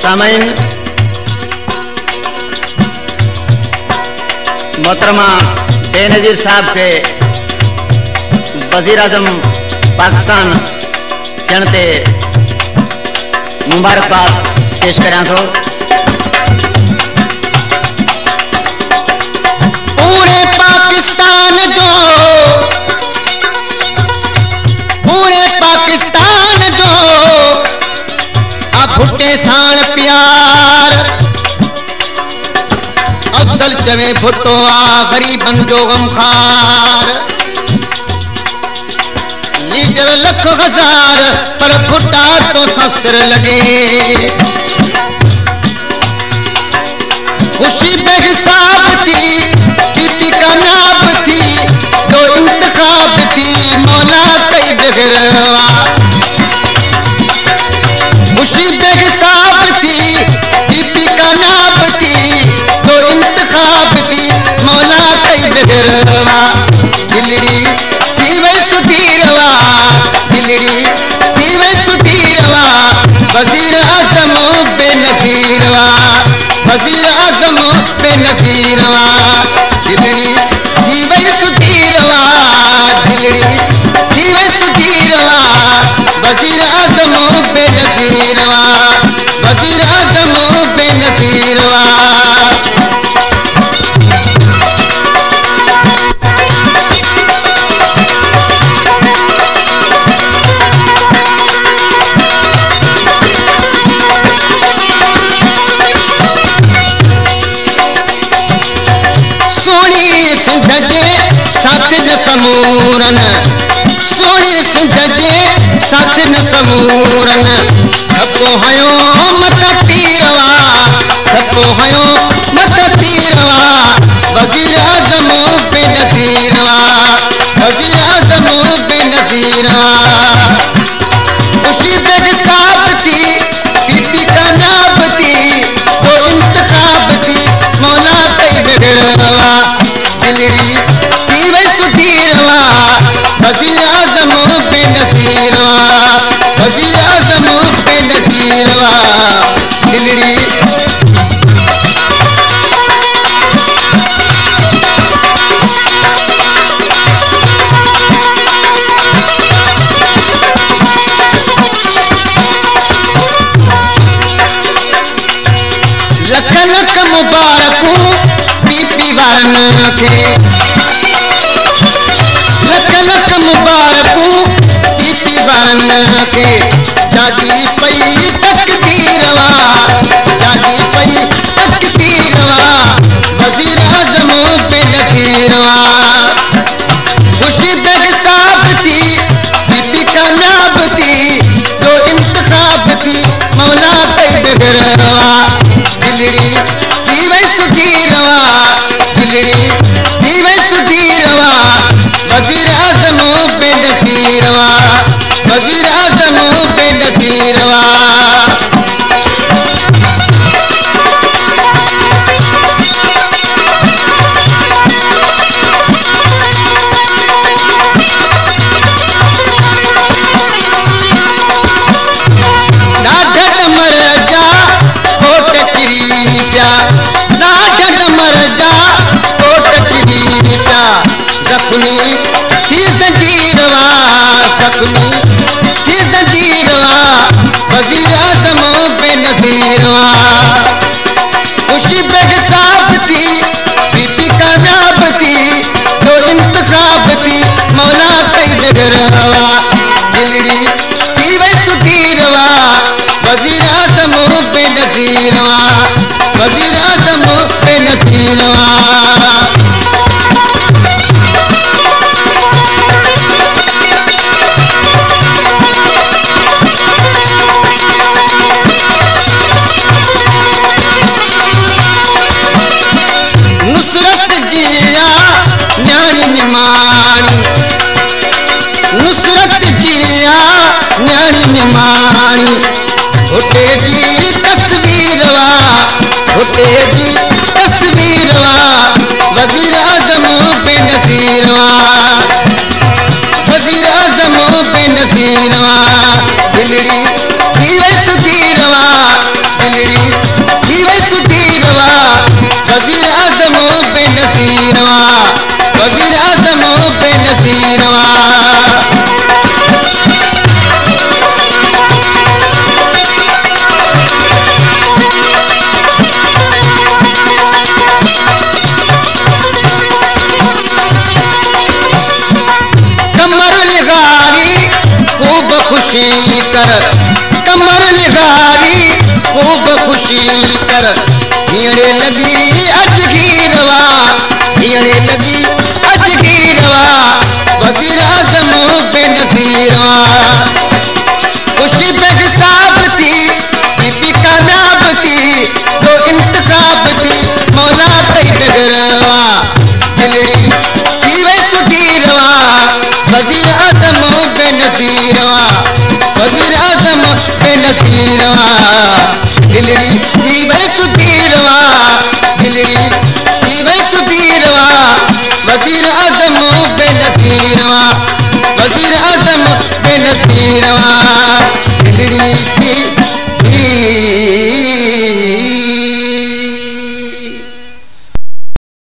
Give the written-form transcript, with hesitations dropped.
सामईन, मोहतरमा बेनज़ीर साहब के वज़ीर आज़म पाकिस्तान थियण ते मुबारकबाद पेश करियां थो। पूरे पाकिस्तान जो भुट्टे साण प्यार अफजल चवे भुट्टो आ गरीबन जो गमखार। लीडर लख हजार पर भुट्टा तो ससर लगे। खुशी बेहिसाब थी बीबी का नाब थी तो इंतखाब थी मौला कई बगरवा। खुशी बेहिसाब थी बीबी का नाब थी तो इंतखाब थी मौला कई बगरवा। दिलड़ी थी वे सुधीरवा, दिलड़ी थी वे सुधीरवा। वज़ीर आज़म बेनज़ीरवा, वज़ीर आज़म बेनज़ीरवा। दिलड़ी थी वे सुधीरवा, दिलड़ी थी वे सुधीरवा। वज़ीर आज़म बेनज़ीरवा, वज़ीर आज़म बेनज़ीरवा। सोनी सिंध जे साथ न समूरन, सोनी सिंध जे साथ न समूरन। थपो हयो मत तीरवा, थपो हयो मत तीरवा। वज़ीर आज़म बेनज़ीरवा, वज़ीर आज़म बेनज़ीरवा। खुशी बेहिसाब थी बीबी का नाब थी तो इंतखाब थी मौला कई बगरवा। दिलड़ी थी वे सुधीरवा, वज़ीर आज़म बेनज़ीरवा, वज़ीर आज़म बेनज़ीरवा। दिलड़ी लख लख मुबारकूं बीबी वारन खे, लख लख मुबारकूं बीबी वारन खे। जागी पई तकदीरवा, जागी पई तकदीरवा। वज़ीर आज़म बेनज़ीरवा। खुशी बेहिसाब थी बीबी का नाब थी तो इंतखाब थी मौला कई बगरवा। दिलड़ी थी वे सुधीरवा, दिलड़ी थी वे सुधीरवा। वज़ीर आज़म बेनज़ीरवा, वज़ीर आज़म बेनज़ीरवा। ॾाढनि मर जा कोट किरी पिया, ॾाढनि मर जा कोट किरी पिया। ज़ख़्मी थी ज़ंजीरवा, ज़ख़्मी थी ज़ंजीरवा। वज़ीर आज़म बेनज़ीरवा। खुशी बेहिसाब थी बीबी का नाब थी तो इंतखाब थी मौला कई बगरवा। दिलड़ी थी वे सुधीरवा, वज़ीर आज़म बेनज़ीरवा, वज़ीर आज़म बेनज़ीरवा। नुसरत जिया न्याणी निमाणी, नुसरत जिया न्याणी निमाणी। भुट्टे जी तस्वीरवा, भुट्टे जी तस्वीरवा। वज़ीर आज़म बेनज़ीरवा, वज़ीर आज़म बेनज़ीरवा। दिलड़ी थी वे सुधीरवा, दिलड़ी खुशी कर कमर निगारी खूब खुशी कर हीअणे लगी अजगीरवा हीअणे लगी अजगीरवा वज़ीर आज़म बेनज़ीरवा खुशी बेहिसाब थी बीबी कामयाब थी तो इंतखाब थी मौला कई बगरवा दिलड़ी थी वे सुधीरवा वज़ीर आज़म बेनज़ीरवा वज़ीर आज़म बेनज़ीरवा दिलड़ी थी वे सुधीरवा दिलड़ी थी वे सुधीरवा वज़ीर आज़म बेनज़ीरवा वज़ीर आज़म बेनज़ीरवा दिलड़ी थी